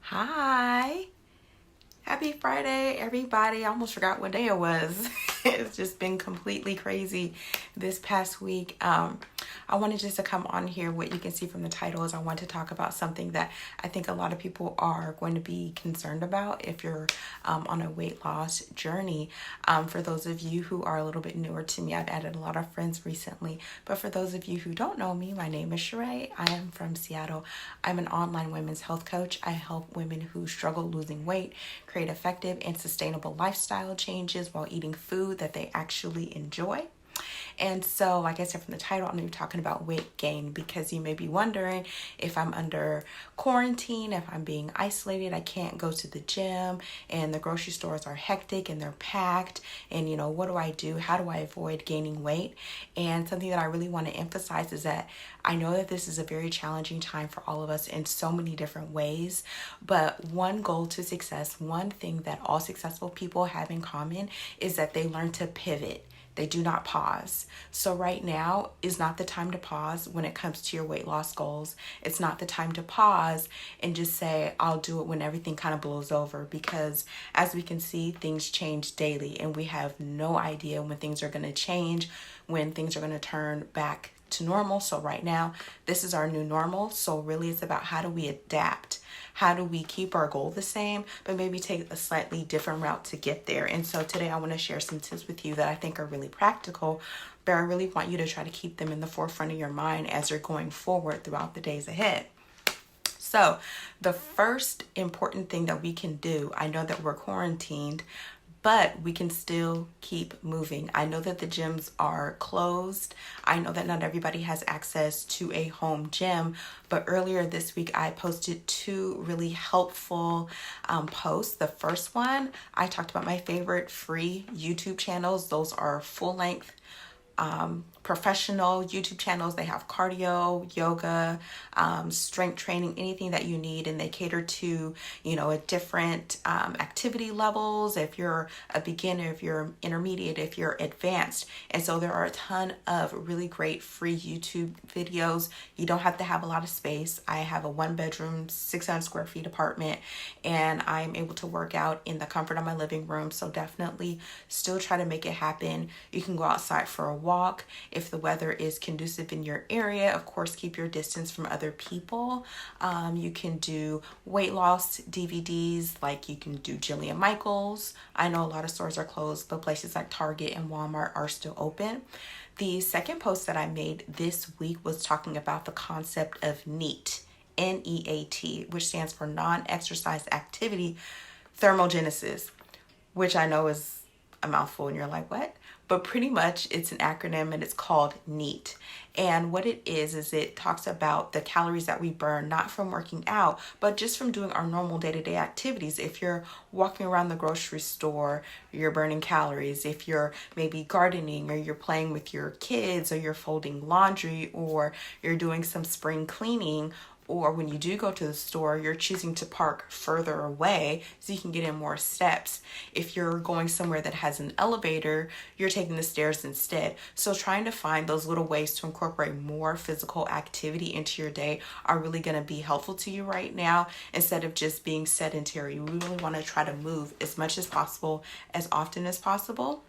Hi. Happy Friday, everybody. I almost forgot what day it was. It's just been completely crazy this past week. I wanted just to come on here. What you can see from the title is I want to talk about something that I think a lot of people are going to be concerned about if you're on a weight loss journey. For those of you who are a little bit newer to me, I've added a lot of friends recently. But for those of you who don't know me, my name is Sheree. I am from Seattle. I'm an online women's health coach. I help women who struggle losing weight create effective and sustainable lifestyle changes while eating food that they actually enjoy. And so, like I said from the title, I'm going to be talking about weight gain because you may be wondering if I'm under quarantine, if I'm being isolated, I can't go to the gym, and the grocery stores are hectic and they're packed. And, what do I do? How do I avoid gaining weight? And something that I really want to emphasize is that I know that this is a very challenging time for all of us in so many different ways. But one goal to success, one thing that all successful people have in common is that they learn to pivot. They do not pause. So right now is not the time to pause when it comes to your weight loss goals. It's not the time to pause and just say, I'll do it when everything kind of blows over, because as we can see, things change daily and we have no idea when things are going to change, when things are going to turn back to normal. So right now, this is our new normal. So really it's about how do we adapt? How do we keep our goal the same, but maybe take a slightly different route to get there? And so today I want to share some tips with you that I think are really practical, but I really want you to try to keep them in the forefront of your mind as you're going forward throughout the days ahead. So the first important thing that we can do, I know that we're quarantined, but we can still keep moving. I know that the gyms are closed. I know that not everybody has access to a home gym, but earlier this week I posted two really helpful posts. The first one, I talked about my favorite free YouTube channels. Those are full-length professional YouTube channels. They have cardio, yoga, strength training, anything that you need, and they cater to, a different activity levels. If you're a beginner, if you're intermediate, if you're advanced. And so there are a ton of really great free YouTube videos. You don't have to have a lot of space. I have a 1-bedroom, 600 square feet apartment, and I'm able to work out in the comfort of my living room. So definitely still try to make it happen. You can go outside for a walk. If the weather is conducive in your area, of course, keep your distance from other people. You can do weight loss DVDs, like you can do Jillian Michaels. I know a lot of stores are closed, but places like Target and Walmart are still open. The second post that I made this week was talking about the concept of NEAT, N-E-A-T, which stands for non-exercise activity thermogenesis, which I know is a mouthful and you're like, what? But pretty much it's an acronym and it's called NEAT. And what it is it talks about the calories that we burn, not from working out, but just from doing our normal day-to-day activities. If you're walking around the grocery store, you're burning calories. If you're maybe gardening, or you're playing with your kids, or you're folding laundry, or you're doing some spring cleaning, or when you do go to the store, you're choosing to park further away so you can get in more steps. If you're going somewhere that has an elevator, you're taking the stairs instead. So trying to find those little ways to incorporate more physical activity into your day are really going to be helpful to you right now, instead of just being sedentary. We really want to try to move as much as possible, as often as possible.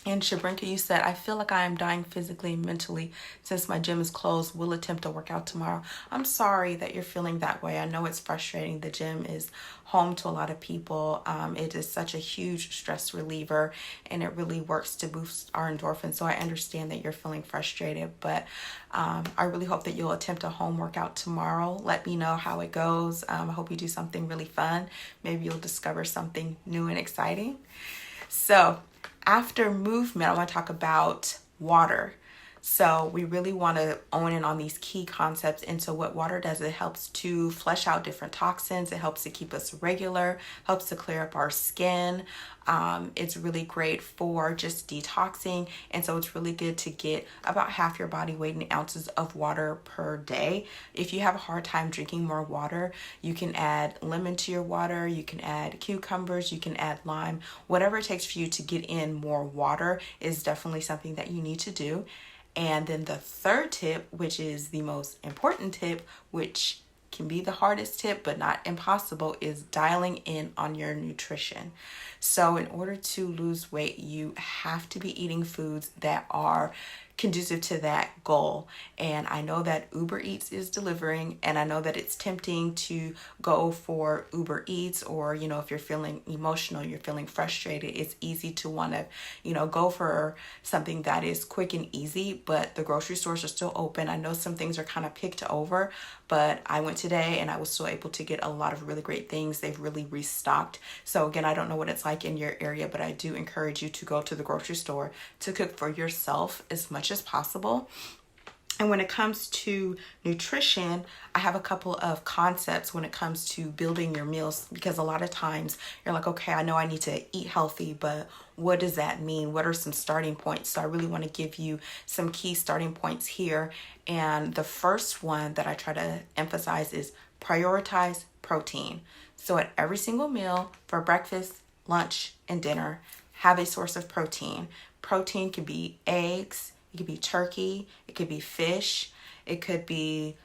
And Shabrinka, you said, I feel like I am dying physically and mentally since my gym is closed. Will attempt to work out tomorrow. I'm sorry that you're feeling that way. I know it's frustrating. The gym is home to a lot of people. It is such a huge stress reliever, and it really works to boost our endorphins. So I understand that you're feeling frustrated, but I really hope that you'll attempt a home workout tomorrow. Let me know how it goes. I hope you do something really fun. Maybe you'll discover something new and exciting. So after movement, I want to talk about water. So we really want to own in on these key concepts. And so what water does, it helps to flush out different toxins. It helps to keep us regular, helps to clear up our skin. It's really great for just detoxing. And so it's really good to get about half your body weight in ounces of water per day. If you have a hard time drinking more water, you can add lemon to your water. You can add cucumbers. You can add lime. Whatever it takes for you to get in more water is definitely something that you need to do. And then the third tip, which is the most important tip, which can be the hardest tip, but not impossible, is dialing in on your nutrition. So in order to lose weight, you have to be eating foods that are conducive to that goal. And I know that Uber Eats is delivering, and I know that it's tempting to go for Uber Eats, or, if you're feeling emotional, you're feeling frustrated, it's easy to want to, go for something that is quick and easy, but the grocery stores are still open. I know some things are kind of picked over, but I went today and I was still able to get a lot of really great things. They've really restocked. So again, I don't know what it's like in your area, but I do encourage you to go to the grocery store to cook for yourself as much as possible. And when it comes to nutrition, I have a couple of concepts when it comes to building your meals, because a lot of times you're like, okay, I know I need to eat healthy, but what does that mean? What are some starting points? So I really want to give you some key starting points here. And the first one that I try to emphasize is prioritize protein. So at every single meal, for breakfast, lunch, and dinner, have a source of protein. Protein could be eggs, it could be turkey, it could be fish, it could be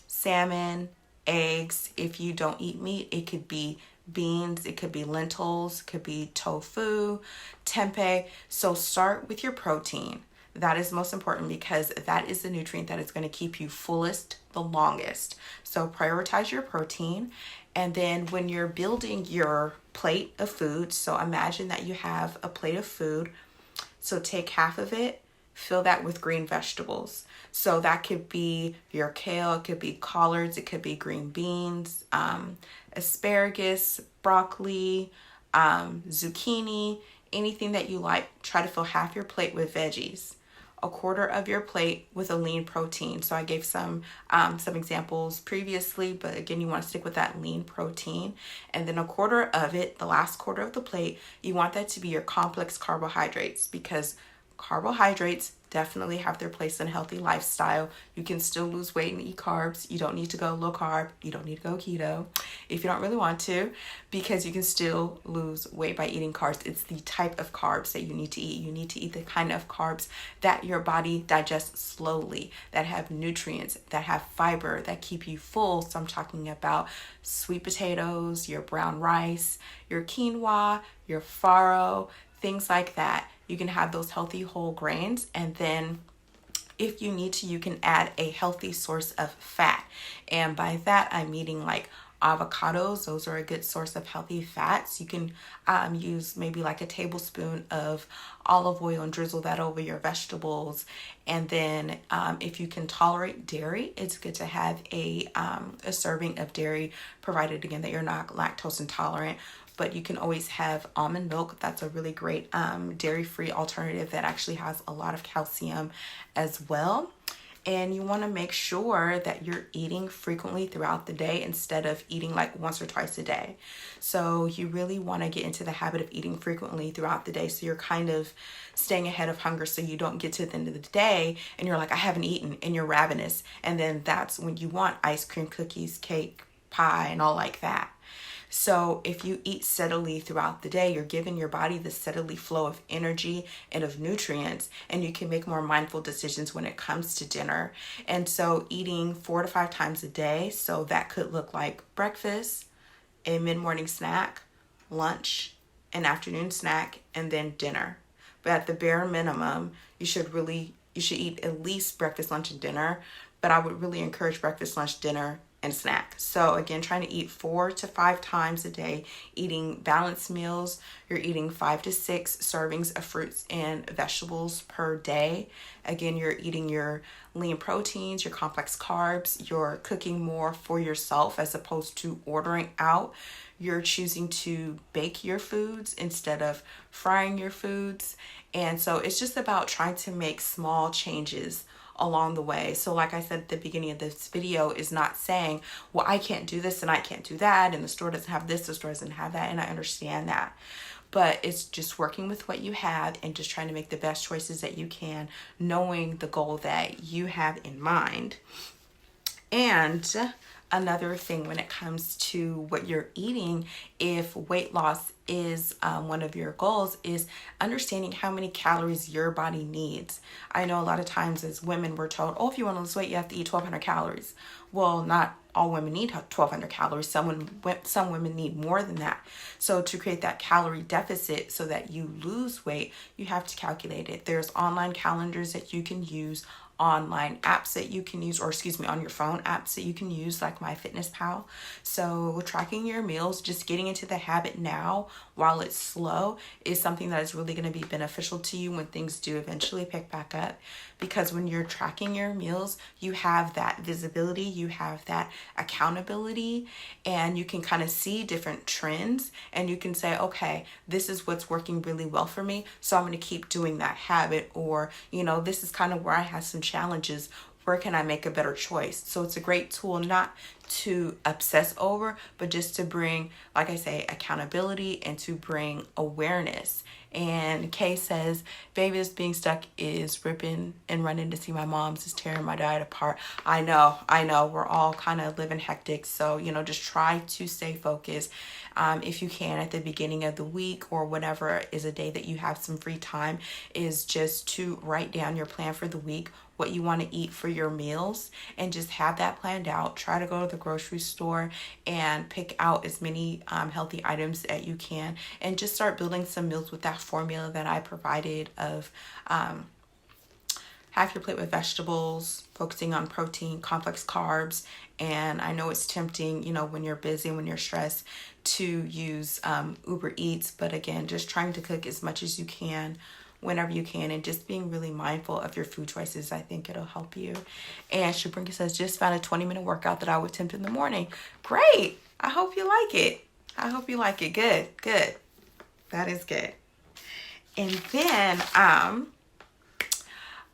salmon, eggs. If you don't eat meat, it could be beans, it could be lentils, it could be tofu, tempeh. So start with your protein. That is most important, because that is the nutrient that is going to keep you fullest the longest. So prioritize your protein. And then when you're building your plate of food, so imagine that you have a plate of food. So take half of it, fill that with green vegetables. So that could be your kale, it could be collards, it could be green beans, asparagus, broccoli, zucchini, anything that you like. Try to fill half your plate with veggies, a quarter of your plate with a lean protein. So I gave some examples previously, but again, you want to stick with that lean protein. And then a quarter of it, the last quarter of the plate, you want that to be your complex carbohydrates, because carbohydrates definitely have their place in a healthy lifestyle. You can still lose weight and eat carbs. You don't need to go low carb. You don't need to go keto if you don't really want to, because you can still lose weight by eating carbs. It's the type of carbs that you need to eat. You need to eat the kind of carbs that your body digests slowly, that have nutrients, that have fiber, that keep you full. So I'm talking about sweet potatoes, your brown rice, your quinoa, your farro, things like that. You can have those healthy whole grains, and then if you need to, you can add a healthy source of fat. And by that, I'm meaning like avocados. Those are a good source of healthy fats. You can use maybe like a tablespoon of olive oil and drizzle that over your vegetables. And then if you can tolerate dairy, it's good to have a serving of dairy, provided again that you're not lactose intolerant. But you can always have almond milk. That's a really great dairy-free alternative that actually has a lot of calcium as well. And you want to make sure that you're eating frequently throughout the day instead of eating like once or twice a day. So you really want to get into the habit of eating frequently throughout the day, so you're kind of staying ahead of hunger, so you don't get to the end of the day and you're like, I haven't eaten, and you're ravenous. And then that's when you want ice cream, cookies, cake, pie, and all like that. So if you eat steadily throughout the day, you're giving your body the steadily flow of energy and of nutrients, and you can make more mindful decisions when it comes to dinner. And so eating 4 to 5 times a day, so that could look like breakfast, a mid-morning snack, lunch, an afternoon snack, and then dinner. But at the bare minimum, you should eat at least breakfast, lunch, and dinner. But I would really encourage breakfast, lunch, dinner, and snack. So again, trying to eat 4 to 5 times a day, eating balanced meals. You're eating 5 to 6 servings of fruits and vegetables per day. Again, you're eating your lean proteins, your complex carbs. You're cooking more for yourself as opposed to ordering out. You're choosing to bake your foods instead of frying your foods. And so it's just about trying to make small changes along the way. So like I said at the beginning of this video, is not saying, well, I can't do this and I can't do that, and the store doesn't have this, the store doesn't have that, and I understand that. But it's just working with what you have and just trying to make the best choices that you can, knowing the goal that you have in mind. And another thing when it comes to what you're eating, if weight loss is one of your goals, is understanding how many calories your body needs. I know a lot of times as women we're told, oh, if you want to lose weight, you have to eat 1,200 calories. Well, not all women need 1,200 calories. Some women need more than that. So to create that calorie deficit so that you lose weight, you have to calculate it. There's online calendars that you can use, online apps that you can use, or excuse me, on your phone apps that you can use, like MyFitnessPal. So tracking your meals, just getting into the habit now while it's slow, is something that is really going to be beneficial to you when things do eventually pick back up. Because when you're tracking your meals, you have that visibility, you have that accountability, and you can kind of see different trends, and you can say, okay, this is what's working really well for me, so I'm going to keep doing that habit. Or, this is kind of where I have some challenges. Where can I make a better choice? So it's a great tool not to obsess over, but just to bring, like I say, accountability and to bring awareness. And Kay says, baby, this being stuck is ripping and running to see my mom's is tearing my diet apart. I know. We're all kind of living hectic. So, just try to stay focused. If you can, at the beginning of the week or whatever is a day that you have some free time, is just to write down your plan for the week, what you want to eat for your meals, and just have that planned out. Try to go to the grocery store and pick out as many healthy items that you can, and just start building some meals with that formula that I provided of half your plate with vegetables, focusing on protein, complex carbs. And I know it's tempting, when you're busy, when you're stressed, to use Uber Eats. But again, just trying to cook as much as you can, whenever you can, and just being really mindful of your food choices. I think it'll help you. And Shabrinka says, just found a 20-minute workout that I would attempt in the morning. Great. I hope you like it. Good. That is good. And then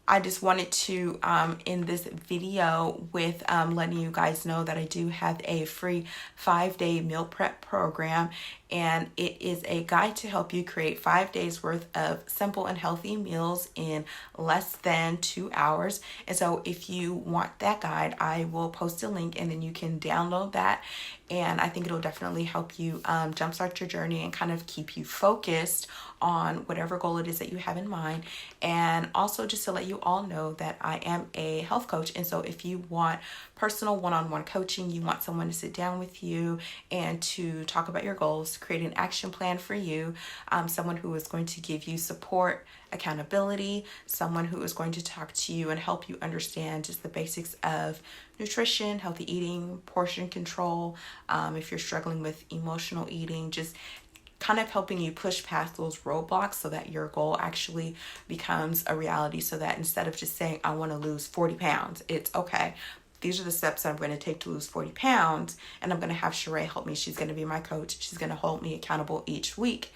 I just wanted to end this video with letting you guys know that I do have a free 5-day meal prep program, and it is a guide to help you create 5 days worth of simple and healthy meals in less than 2 hours. And so if you want that guide, I will post a link and then you can download that. And I think it'll definitely help you jumpstart your journey and kind of keep you focused on whatever goal it is that you have in mind. And also just to let you all know that I am a health coach. And so if you want personal one-on-one coaching, you want someone to sit down with you and to talk about your goals, create an action plan for you, someone who is going to give you support, accountability, someone who is going to talk to you and help you understand just the basics of nutrition, healthy eating, portion control, if you're struggling with emotional eating, just kind of helping you push past those roadblocks so that your goal actually becomes a reality, so that instead of just saying, I want to lose 40 pounds, it's okay. These are the steps I'm going to take to lose 40 pounds, and I'm going to have Sheree help me. She's going to be my coach. She's going to hold me accountable each week.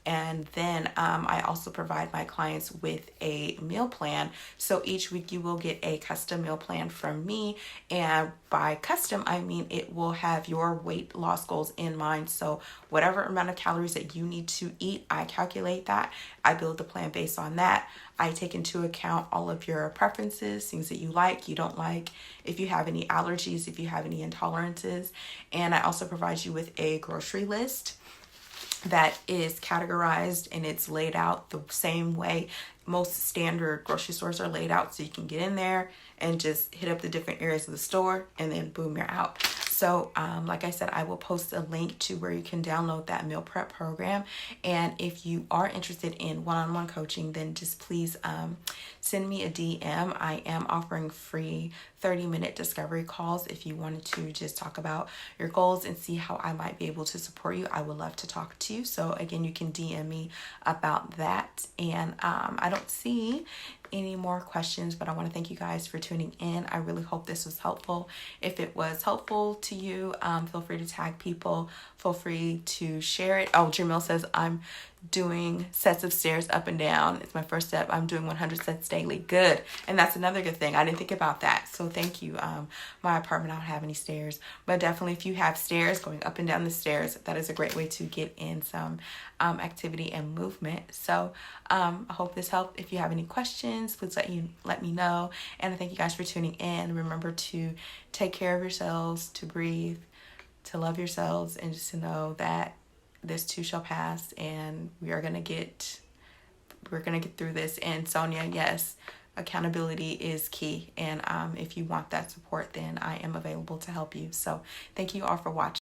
And then I also provide my clients with a meal plan. So each week you will get a custom meal plan from me. And by custom, I mean it will have your weight loss goals in mind. So whatever amount of calories that you need to eat, I calculate that. I build the plan based on that. I take into account all of your preferences, things that you like, you don't like, if you have any allergies, if you have any intolerances. And I also provide you with a grocery list that is categorized and it's laid out the same way most standard grocery stores are laid out, so you can get in there and just hit up the different areas of the store and then boom, you're out. So like I said, I will post a link to where you can download that meal prep program. And if you are interested in one-on-one coaching, then just please send me a DM. I am offering free 30-minute discovery calls. If you wanted to just talk about your goals and see how I might be able to support you, I would love to talk to you. So again, you can DM me about that. And I don't see any more questions, but I want to thank you guys for tuning in. I really hope this was helpful. If it was helpful to you, feel free to tag people, feel free to share it. Oh, Jamil says, I'm doing sets of stairs up and down. It's my first step. I'm doing 100 sets daily. Good. And that's another good thing. I didn't think about that. So thank you. My apartment, I don't have any stairs, but definitely if you have stairs, going up and down the stairs, that is a great way to get in some activity and movement. So I hope this helped. If you have any questions, questions, please let me know. And I thank you guys for tuning in. Remember to take care of yourselves, to breathe, to love yourselves, and just to know that this too shall pass, and we're gonna get through this. And Sonia, yes, accountability is key, and if you want that support, then I am available to help you. So thank you all for watching.